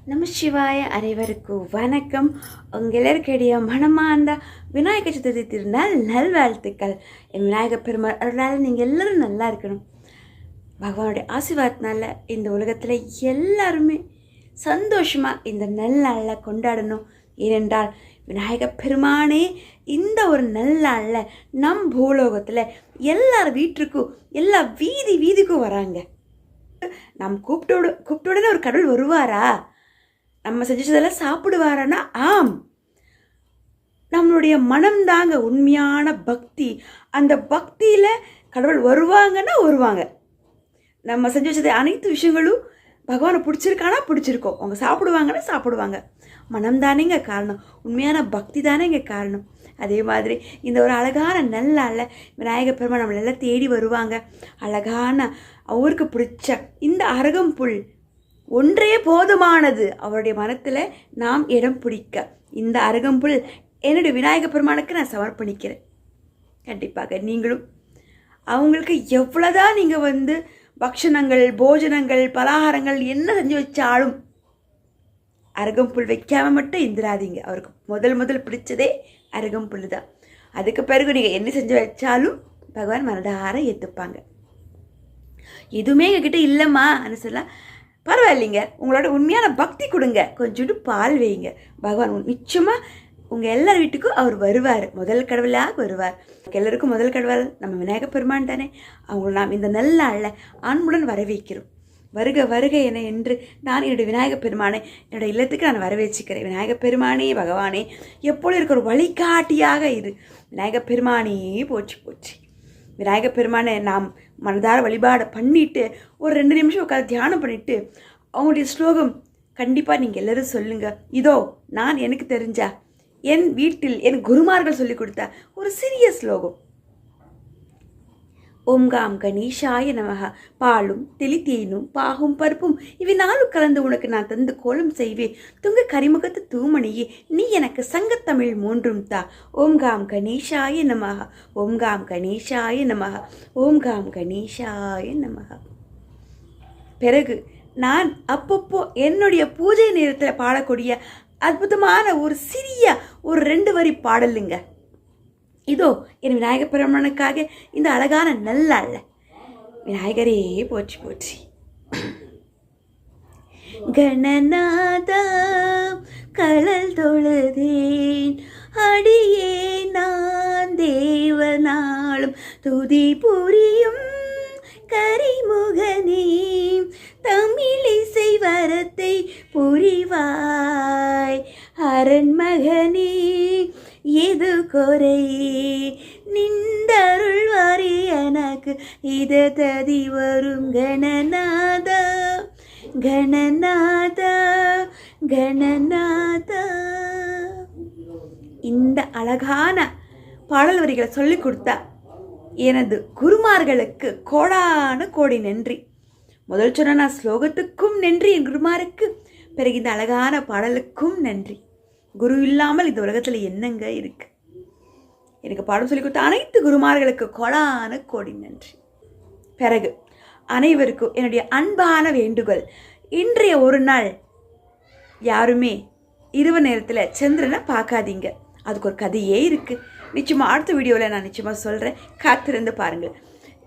நமசிவாய அனைவருக்கும் வணக்கம். உங்களுடைய மனமார்ந்த விநாயகர் சதுர்த்தி திருநாள் நல்வாழ்த்துக்கள். என் விநாயகர் பெருமாள் அதனால் நீங்கள் எல்லோரும் நல்லா இருக்கணும். பகவானுடைய ஆசீர்வாதத்தினால இந்த உலகத்தில் எல்லாருமே சந்தோஷமாக இந்த நல்லாளில் கொண்டாடணும். ஏனென்றால் விநாயகர் பெருமானே இந்த ஒரு நல்லாளில் நம் பூலோகத்தில் எல்லார் வீட்டுக்கும் எல்லா வீதிக்கும் வராங்க. நம் கூப்பிட்டோடனே ஒரு கடவுள் வருவாரா? நம்ம செஞ்சதெல்லாம் சாப்பிடுவாரானா? ஆம். நம்மளுடைய மனம்தாங்க உண்மையான பக்தி. அந்த பக்தியில் கடவுள் வருவாங்கன்னா வருவாங்க. நம்ம செஞ்சு வச்சது அனைத்து விஷயங்களும் பகவானை பிடிச்சிருக்கானா பிடிச்சிருக்கோம். அவங்க சாப்பிடுவாங்கன்னா சாப்பிடுவாங்க. மனம்தானேங்க காரணம், உண்மையான பக்தி தானேங்க காரணம். அதே மாதிரி இந்த ஒரு அழகான நல்லால விநாயகர் பெருமாள் நம்மளெல்லாம் தேடி வருவாங்க. அழகான அவருக்கு பிடிச்ச இந்த அருகம்புல் ஒன்றே போதுமானது. அவருடைய மனத்தில் நாம் இடம் பிடிக்க இந்த அருகம்புல் என்னுடைய விநாயகர் பெருமானுக்கு நான் சமர்ப்பணிக்கிறேன். கண்டிப்பாக நீங்களும் அவங்களுக்கு எவ்வளோதான் நீங்கள் பக்ஷணங்கள், போஜனங்கள், பலகாரங்கள் என்ன செஞ்சு வச்சாலும் அருகம்புல் வைக்காமல் மட்டும் இருந்துடாதீங்க. அவருக்கு முதல் பிடிச்சதே அருகம்புல் தான். அதுக்கு பிறகு நீங்கள் என்ன செஞ்சு வச்சாலும் பகவான் மனதார ஏற்றுப்பாங்க. எதுவுமே எங்ககிட்ட இல்லைம்மா சொல்லலாம், பரவாயில்லைங்க. உங்களோட உண்மையான பக்தி கொடுங்க, கொஞ்சோண்டு பால் வைங்க. பகவான் நிச்சயமாக உங்கள் எல்லார் வீட்டுக்கும் அவர் வருவார். முதல் கடவுளாக வருவார். எல்லாருக்கும் முதல் கடவுள் நம்ம விநாயகர் பெருமான் தானே. அவங்களை நாம் இந்த நல்ல நாளில் அன்புடன் வரவேற்கிறோம். வருக வருக என என்று நான் என்னுடைய விநாயகர் பெருமானை என்னுடைய இல்லத்துக்கு நான் வரவேற்சிக்கிறேன். விநாயகர் பெருமானே பகவானே எப்பொழுது இருக்க ஒரு வழிகாட்டியாக இரு. விநாயகர் பெருமானே போச்சு போச்சு. விநாயகர் பெருமானை நாம் மனதார வழிபாடு பண்ணிவிட்டு ஒரு 2 நிமிஷம் உட்காந்து தியானம் பண்ணிவிட்டு அவங்களுடைய ஸ்லோகம் கண்டிப்பாக நீங்கள் எல்லோரும் சொல்லுங்கள். இதோ நான் எனக்கு தெரிஞ்சா என் வீட்டில் என் குருமார்கள் சொல்லிக் கொடுத்த ஒரு சிறிய ஸ்லோகம். ஓம் காம் கணேஷாய நமக. பாலும் தெளித்தேனும் பாகும் பருப்பும் இவை 4 கலந்து உனக்கு நான் தந்து கோலம் செய்வேன். துங்க கரிமுகத்து தூமணியே நீ எனக்கு சங்கத்தமிழ் 3 தா. ஓம் காம் கணேஷாய நமக. ஓம் காம் கணேஷாய நமக. ஓம் காம் கணேஷாய நமக. பிறகு நான் அப்பப்போ என்னுடைய பூஜை நேரத்தில் பாடக்கூடிய அற்புதமான ஒரு சிறிய ஒரு 2 வரி பாடலுங்க. இதோ என் விநாயகர் பெருமானுக்காக இந்த அழகான நல்லால விநாயகரே போற்றி போற்றி. கணநாதா கடல் தொழுதேன் அடியே நான் தேவனாலும் துதி புரியும் கரிமுகனே தமிழிசை வரத்தை புரிவாய் அரண்மகனே எது குறையே நின்றருள் வாரி எனக்கு இத ததி வரும். கணநாதா கணநாதா கணநாதா. இந்த அழகான பாடல் வரிகளை சொல்லிக் கொடுத்தா எனது குருமார்களுக்கு கோடான கோடி நன்றி. முதல் சொன்ன நான் ஸ்லோகத்துக்கும் நன்றி என் குருமாருக்கு. பிறகு இந்த அழகான பாடலுக்கும் நன்றி. குரு இல்லாமல் இந்த உலகத்தில் என்னங்க இருக்கு? எனக்கு பாடம் சொல்லிக் கொடுத்த அனைத்து குருமார்களுக்கு கோடான கோடி நன்றி. பிறகு அனைவருக்கும் என்னுடைய அன்பான வேண்டுகோள், இன்றைய ஒரு நாள் யாருமே இரவு நேரத்தில் சந்திரனை பார்க்காதீங்க. அதுக்கு ஒரு கதையே இருக்குது. நிச்சயமாக அடுத்த வீடியோவில் நான் நிச்சயமாக சொல்கிறேன், காத்திருந்து பாருங்கள்.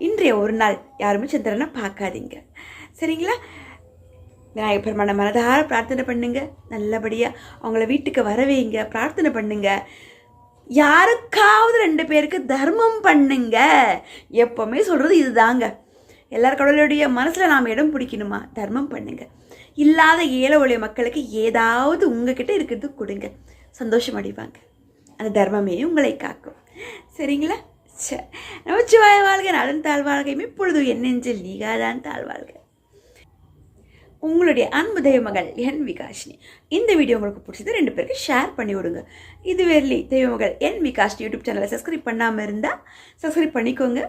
இன்றைய ஒரு நாள் யாருமே சந்திரனை பார்க்காதீங்க, சரிங்களா? விநாயகர் பெருமானை மனதார பிரார்த்தனை பண்ணுங்க. நல்லபடியாக அவங்கள வீட்டுக்கு வரவைங்க, பிரார்த்தனை பண்ணுங்க. யாருக்காவது 2 பேருக்கு தர்மம் பண்ணுங்க. எப்போவுமே சொல்கிறது இதுதாங்க. எல்லார் கடவுளுடைய மனசில் நாம் இடம் பிடிக்கணுமா? தர்மம் பண்ணுங்க. இல்லாத ஏழை ஒளிய மக்களுக்கு ஏதாவது உங்ககிட்ட இருக்கிறது கொடுங்க, சந்தோஷம் அடைவாங்க. அந்த தர்மமே உங்களை காக்கும், சரிங்களா? நமச்சிவாய வாழ்க, நலன் தாழ்வாழ்க, இப்பொழுது என் நெஞ்சில் நீகாதான் தாழ்வாழ்க. உங்களுடைய அன்பு தெய்வமகள் என் விகாஷினி. இந்த வீடியோ உங்களுக்கு பிடிச்சது 2 பேருக்கு ஷேர் பண்ணி விடுங்க. இதுவரையிலே தெய்வமகள் என் விகாஷினி யூடியூப் சேனலை சப்ஸ்கிரைப் பண்ணாமல் இருந்தால் சப்ஸ்கிரைப் பண்ணிக்கோங்க.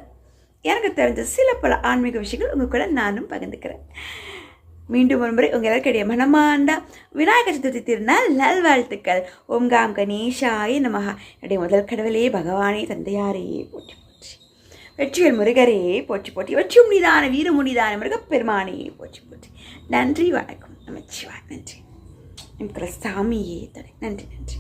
எனக்கு தெரிஞ்ச சில பல ஆன்மீக விஷயங்கள் உங்கள் கூட நானும் பகிர்ந்துக்கிறேன். மீண்டும் ஒரு முறை உங்கள் எல்லாருடைய மனமார்ந்த விநாயகர் சதுர்த்தி திருநாள் நல்வாழ்த்துக்கள். ஓம் காம் கணேஷாய நமக. என்னுடைய முதல் கடவுளே பகவானே தந்தையாரே போற்றி போற்றி. வெற்றிகள் முருகரே போற்றி போற்றி. வெற்றியும் நீதான வீரமுனிதான முருகப்பெருமானே போற்றி போற்றி. நன்றி, வணக்கம். நமச்சிவாய். நன்றி. என் சாமியே தடை. நன்றி நன்றி.